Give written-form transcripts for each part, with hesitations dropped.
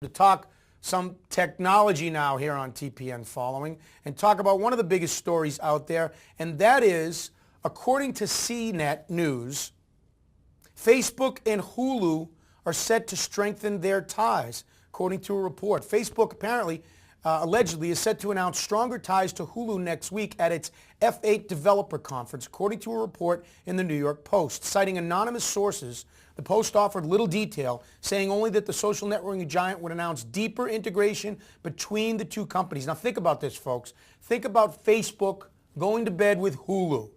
to talk some technology now here on TPN Following and talk about one of the biggest stories out there, and that is, according to CNET News, Facebook and Hulu are set to strengthen their ties, according to a report. Facebook apparently, allegedly, is set to announce stronger ties to Hulu next week at its F8 developer conference, according to a report in the New York Post. Citing anonymous sources, the Post offered little detail, saying only that the social networking giant would announce deeper integration between the two companies. Now think about this, folks. Think about Facebook going to bed with Hulu,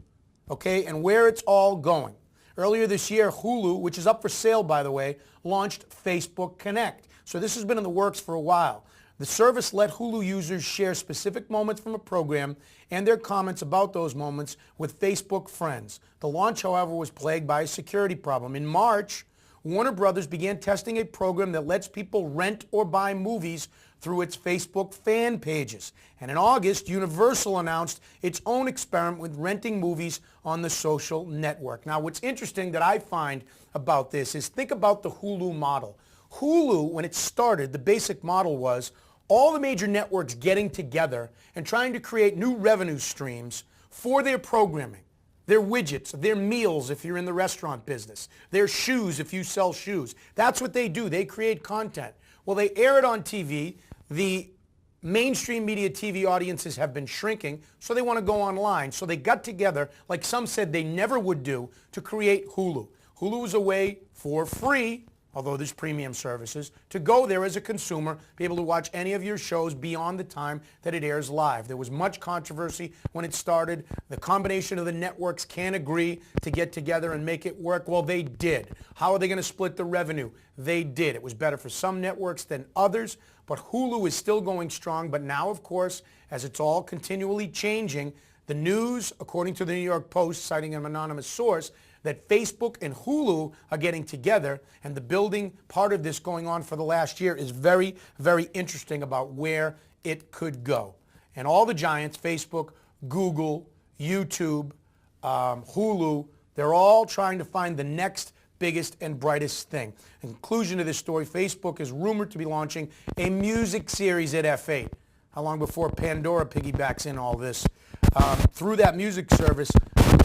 okay, and where it's all going. Earlier this year, Hulu, which is up for sale, by the way, launched Facebook Connect. So this has been in the works for a while. The service let Hulu users share specific moments from a program and their comments about those moments with Facebook friends. The launch, however, was plagued by a security problem. In March, Warner Brothers began testing a program that lets people rent or buy movies through its Facebook fan pages. And in August, Universal announced its own experiment with renting movies on the social network. Now, what's interesting that I find about this is think about the Hulu model. Hulu, when it started, the basic model was all the major networks getting together and trying to create new revenue streams for their programming, their widgets, their meals if you're in the restaurant business, their shoes if you sell shoes. That's what they do. They create content. Well, they air it on TV. The mainstream media TV audiences have been shrinking, so they want to go online. So they got together, like some said they never would do, to create Hulu. Hulu is a way for free, although there's premium services, to go there as a consumer, be able to watch any of your shows beyond the time that it airs live. There was much controversy when it started. The combination of the networks can't agree to get together and make it work. Well, they did. How are they going to split the revenue? They did. It was better for some networks than others, but Hulu is still going strong. But now, of course, as it's all continually changing, the news, according to the New York Post, citing an anonymous source, that Facebook and Hulu are getting together, and the building part of this going on for the last year is very, very interesting about where it could go. And all the giants, Facebook, Google, YouTube, Hulu, they're all trying to find the next biggest and brightest thing. In conclusion to this story, Facebook is rumored to be launching a music series at F8. How long before Pandora piggybacks in all this? Through that music service,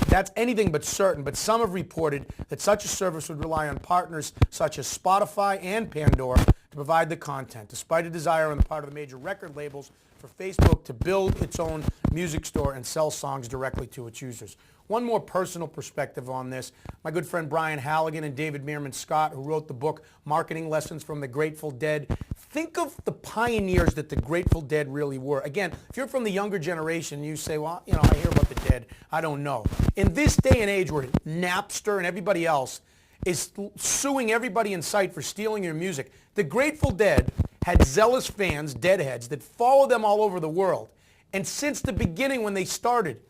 that's anything but certain, but some have reported that such a service would rely on partners such as Spotify and Pandora to provide the content, despite a desire on the part of the major record labels for Facebook to build its own music store and sell songs directly to its users. One more personal perspective on this. My good friend Brian Halligan and David Meerman Scott, who wrote the book Marketing Lessons from the Grateful Dead, think of the pioneers that the Grateful Dead really were. Again, if you're from the younger generation, you say, well, you know, I hear about the Dead. I don't know. In this day and age where Napster and everybody else is suing everybody in sight for stealing your music, the Grateful Dead had zealous fans, deadheads, that follow them all over the world. And since the beginning when they started,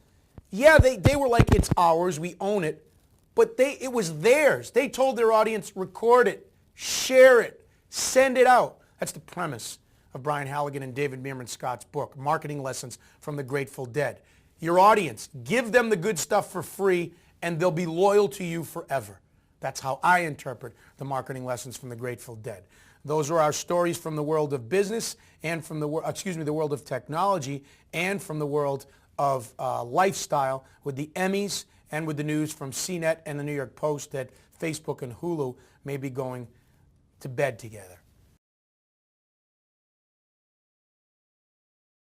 yeah, they were like, it's ours, we own it, but it was theirs. They told their audience, record it, share it, send it out. That's the premise of Brian Halligan and David Meerman Scott's book, Marketing Lessons from the Grateful Dead. Your audience, give them the good stuff for free, and they'll be loyal to you forever. That's how I interpret the Marketing Lessons from the Grateful Dead. Those are our stories from the world of business and from the world of technology and from the world of lifestyle, with the Emmys and with the news from CNET and the New York Post that Facebook and Hulu may be going to bed together.